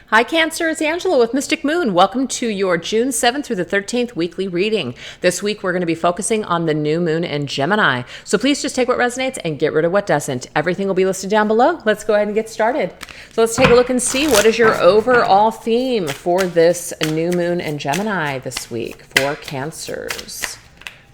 Hi Cancer, it's Angela with Mystic Moon. Welcome to your June 7th through the 13th weekly reading. This week we're going to be focusing on the new moon in Gemini. So please just take what resonates and get rid of what doesn't. Everything will be listed down below. Let's go ahead and get started. So let's take a look and see what is your overall theme for this new moon in Gemini this week for Cancers.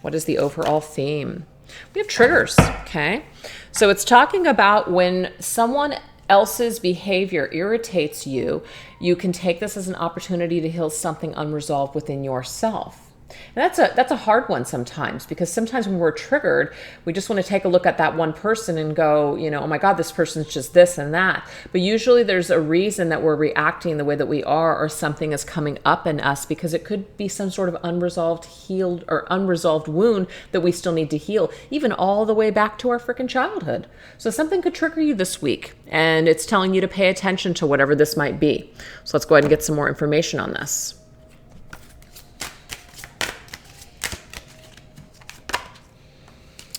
What is the overall theme? We have triggers, okay? So it's talking about when someone else's behavior irritates you, you can take this as an opportunity to heal something unresolved within yourself. And that's a hard one sometimes, because sometimes when we're triggered, we just want to take a look at that one person and go, oh my God, this person's just this and that. But usually there's a reason that we're reacting the way that we are, or something is coming up in us, because it could be some sort of unresolved wound that we still need to heal, even all the way back to our freaking childhood. So something could trigger you this week, and it's telling you to pay attention to whatever this might be. So let's go ahead and get some more information on this.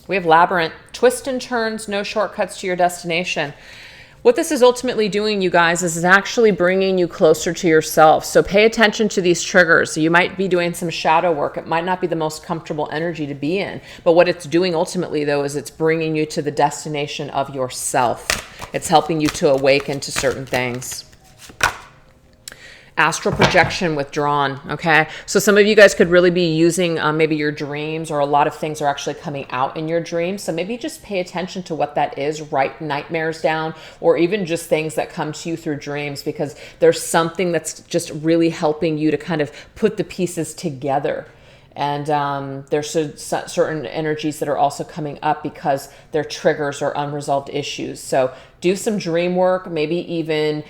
We have labyrinth, twists and turns, no shortcuts to your destination. What this is ultimately doing, you guys, is actually bringing you closer to yourself. So pay attention to these triggers. You might be doing some shadow work. It might not be the most comfortable energy to be in, but what it's doing ultimately, though, is it's bringing you to the destination of yourself. It's helping you to awaken to certain things. Astral projection withdrawn, okay? So some of you guys could really be using maybe your dreams, or a lot of things are actually coming out in your dreams. So maybe just pay attention to what that is, write nightmares down, or even just things that come to you through dreams, because there's something that's just really helping you to kind of put the pieces together. And there's certain energies that are also coming up because they're triggers or unresolved issues. So do some dream work, maybe even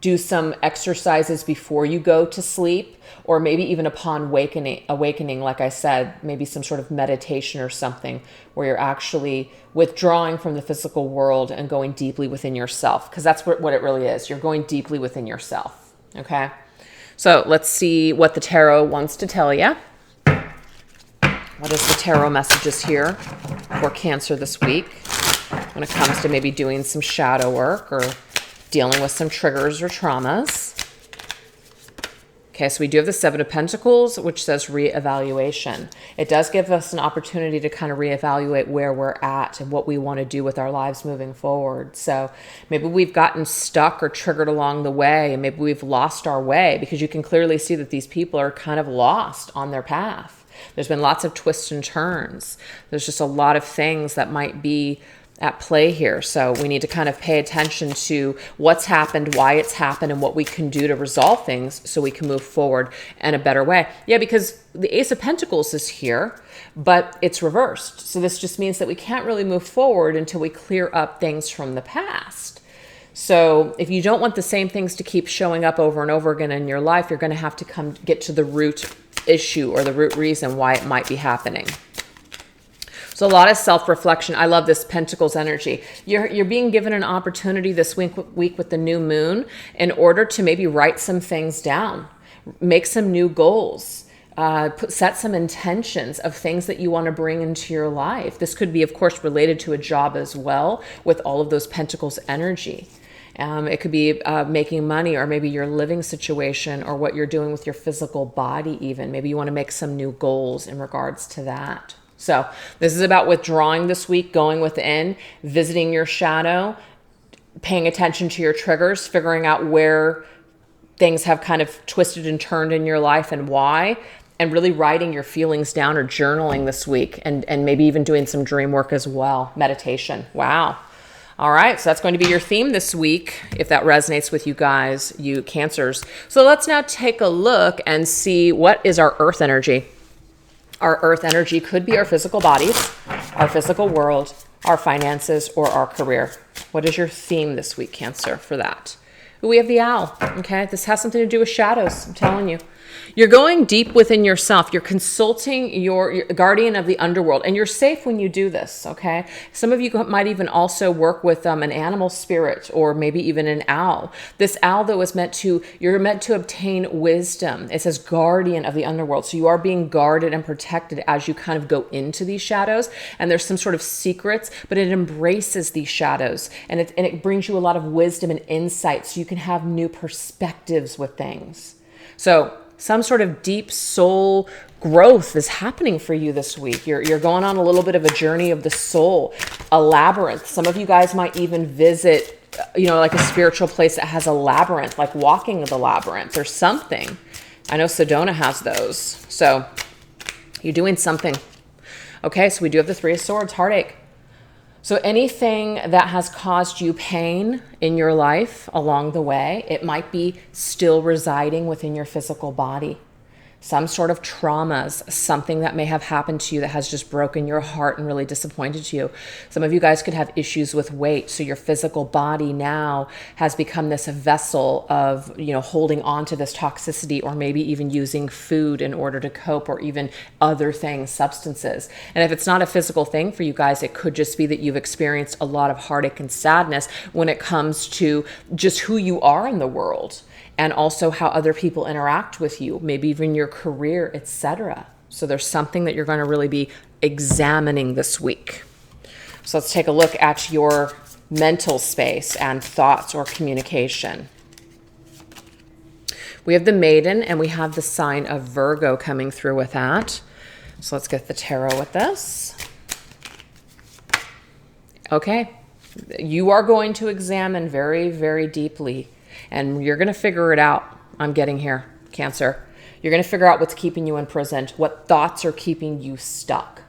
do some exercises before you go to sleep, or maybe even upon awakening, like I said, maybe some sort of meditation or something where you're actually withdrawing from the physical world and going deeply within yourself, because that's what it really is. You're going deeply within yourself, okay? So let's see what the tarot wants to tell you. What is the tarot messages here for Cancer this week when it comes to maybe doing some shadow work or dealing with some triggers or traumas? Okay, so we do have the Seven of Pentacles, which says reevaluation. It does give us an opportunity to kind of reevaluate where we're at and what we want to do with our lives moving forward. So maybe we've gotten stuck or triggered along the way, and maybe we've lost our way, because you can clearly see that these people are kind of lost on their path. There's been lots of twists and turns. There's just a lot of things that might be at play here. So we need to kind of pay attention to what's happened, why it's happened, and what we can do to resolve things so we can move forward in a better way. Yeah, because the Ace of Pentacles is here, but it's reversed. So this just means that we can't really move forward until we clear up things from the past. So if you don't want the same things to keep showing up over and over again in your life, you're going to have to get to the root issue or the root reason why it might be happening. So a lot of self-reflection. I love this Pentacles energy. You're being given an opportunity this week with the new moon in order to maybe write some things down, make some new goals, set some intentions of things that you want to bring into your life. This could be, of course, related to a job as well, with all of those Pentacles energy. It could be making money, or maybe your living situation, or what you're doing with your physical body even. Maybe you want to make some new goals in regards to that. So this is about withdrawing this week, going within, visiting your shadow, paying attention to your triggers, figuring out where things have kind of twisted and turned in your life and why, and really writing your feelings down or journaling this week, and maybe even doing some dream work as well, meditation. Wow. All right, so that's going to be your theme this week, if that resonates with you guys, you Cancers. So let's now take a look and see what is our earth energy. Our earth energy could be our physical bodies, our physical world, our finances, or our career. What is your theme this week, Cancer, for that? We have the owl, okay? This has something to do with shadows, I'm telling you. You're going deep within yourself. You're consulting your guardian of the underworld, and you're safe when you do this, okay? Some of you might even also work with an animal spirit, or maybe even an owl. This owl, though, is you're meant to obtain wisdom. It says guardian of the underworld. So you are being guarded and protected as you kind of go into these shadows, and there's some sort of secrets, but it embraces these shadows, and it brings you a lot of wisdom and insight, so you can can have new perspectives with things. So some sort of deep soul growth is happening for you this week. You're going on a little bit of a journey of the soul, a labyrinth. Some of you guys might even visit, like a spiritual place that has a labyrinth, like walking the labyrinth or something. I know Sedona has those. So you're doing something. Okay, so we do have the Three of Swords, heartache. So anything that has caused you pain in your life along the way, it might be still residing within your physical body. Some sort of traumas, something that may have happened to you that has just broken your heart and really disappointed you. Some of you guys could have issues with weight. So your physical body now has become this vessel of, holding on to this toxicity, or maybe even using food in order to cope, or even other things, substances. And if it's not a physical thing for you guys, it could just be that you've experienced a lot of heartache and sadness when it comes to just who you are in the world. And also how other people interact with you, maybe even your career, etc. So there's something that you're going to really be examining this week. So let's take a look at your mental space and thoughts or communication. We have the Maiden and we have the sign of Virgo coming through with that. So let's get the tarot with this. Okay. You are going to examine very, very deeply. And you're going to figure it out. I'm getting here, Cancer. You're going to figure out what's keeping you imprisoned, what thoughts are keeping you stuck.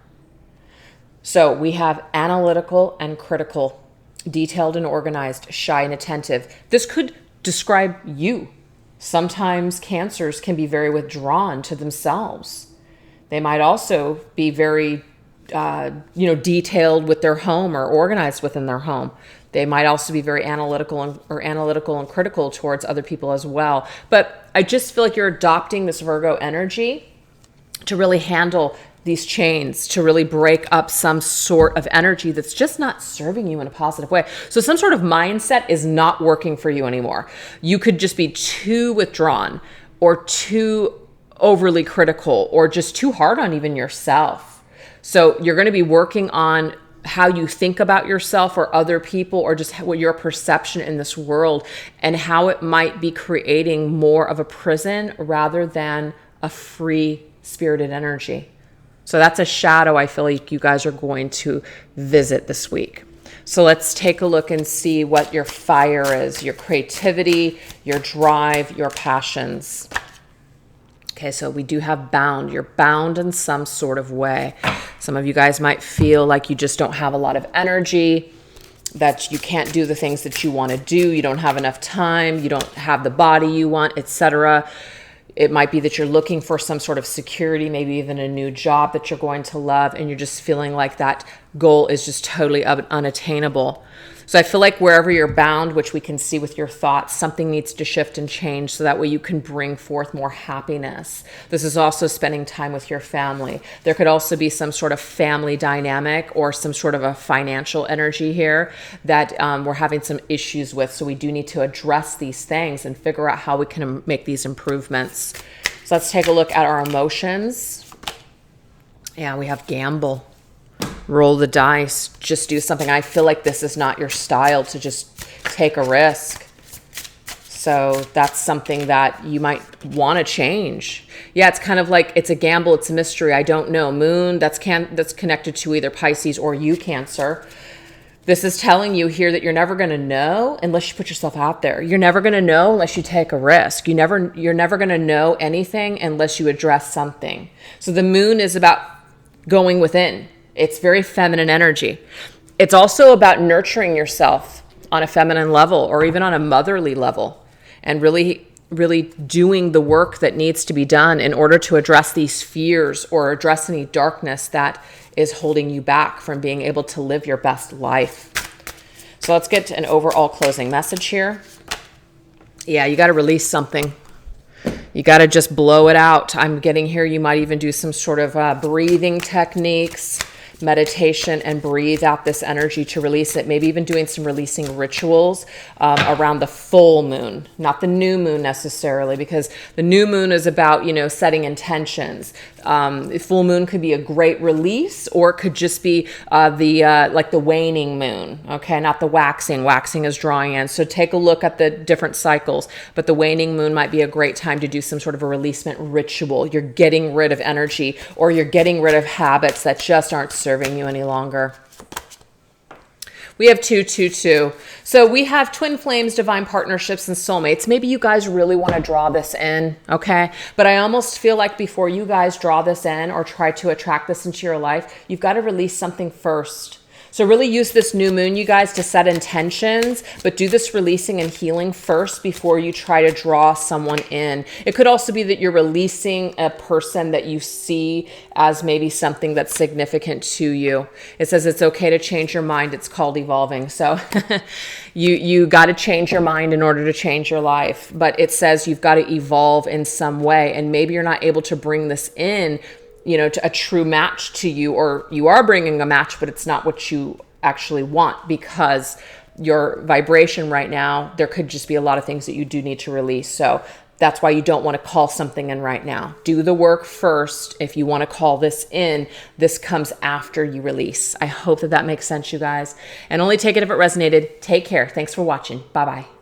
So we have analytical and critical, detailed and organized, shy and attentive. This could describe you. Sometimes Cancers can be very withdrawn to themselves. They might also be very, detailed with their home or organized within their home. They might also be very analytical and critical towards other people as well. But I just feel like you're adopting this Virgo energy to really handle these chains, to really break up some sort of energy that's just not serving you in a positive way. So some sort of mindset is not working for you anymore. You could just be too withdrawn or too overly critical or just too hard on even yourself. So you're going to be working on how you think about yourself or other people, or just what your perception in this world, and how it might be creating more of a prison rather than a free spirited energy. So that's a shadow I feel like you guys are going to visit this week. So let's take a look and see what your fire is, your creativity, your drive, your passions. Okay, so we do have bound. You're bound in some sort of way. Some of you guys might feel like you just don't have a lot of energy, that you can't do the things that you want to do. You don't have enough time. You don't have the body you want, etc. It might be that you're looking for some sort of security, maybe even a new job that you're going to love, and you're just feeling like that goal is just totally unattainable. So I feel like wherever you're bound, which we can see with your thoughts, something needs to shift and change so that way you can bring forth more happiness. This is also spending time with your family. There could also be some sort of family dynamic or some sort of a financial energy here that we're having some issues with. So we do need to address these things and figure out how we can make these improvements. So let's take a look at our emotions. Yeah, we have gamble. Roll the dice, just do something. I feel like this is not your style to just take a risk. So that's something that you might want to change. Yeah, it's kind of like it's a gamble, it's a mystery. I don't know. Moon, that's connected to either Pisces or you, Cancer. This is telling you here that you're never going to know unless you put yourself out there. You're never going to know unless you take a risk. You're never going to know anything unless you address something. So the moon is about going within. It's very feminine energy. It's also about nurturing yourself on a feminine level or even on a motherly level, and really, really doing the work that needs to be done in order to address these fears or address any darkness that is holding you back from being able to live your best life. So let's get to an overall closing message here. Yeah, you got to release something. You got to just blow it out. I'm getting here. You might even do some sort of breathing techniques. meditation and breathe out this energy to release it. Maybe even doing some releasing rituals around the full moon, not the new moon necessarily, because the new moon is about, you know, setting intentions. Full moon could be a great release, or it could just be like the waning moon, okay, not the waxing. Waxing is drawing in. So take a look at the different cycles, but the waning moon might be a great time to do some sort of a releasement ritual. You're getting rid of energy, or you're getting rid of habits that just aren't serving you any longer. We have 222. So we have twin flames, divine partnerships, and soulmates. Maybe you guys really want to draw this in, okay? But I almost feel like before you guys draw this in or try to attract this into your life, you've got to release something first. So really use this new moon, you guys, to set intentions, but do this releasing and healing first before you try to draw someone in. It could also be that you're releasing a person that you see as maybe something that's significant to you. It says it's okay to change your mind. It's called evolving. So you got to change your mind in order to change your life. But it says you've got to evolve in some way. And maybe you're not able to bring this in, you know, to a true match to you, or you are bringing a match, but it's not what you actually want, because your vibration right now, there could just be a lot of things that you do need to release. So that's why you don't want to call something in right now. Do the work first. If you want to call this in, this comes after you release. I hope that that makes sense, you guys. And only take it if it resonated. Take care. Thanks for watching. Bye-bye.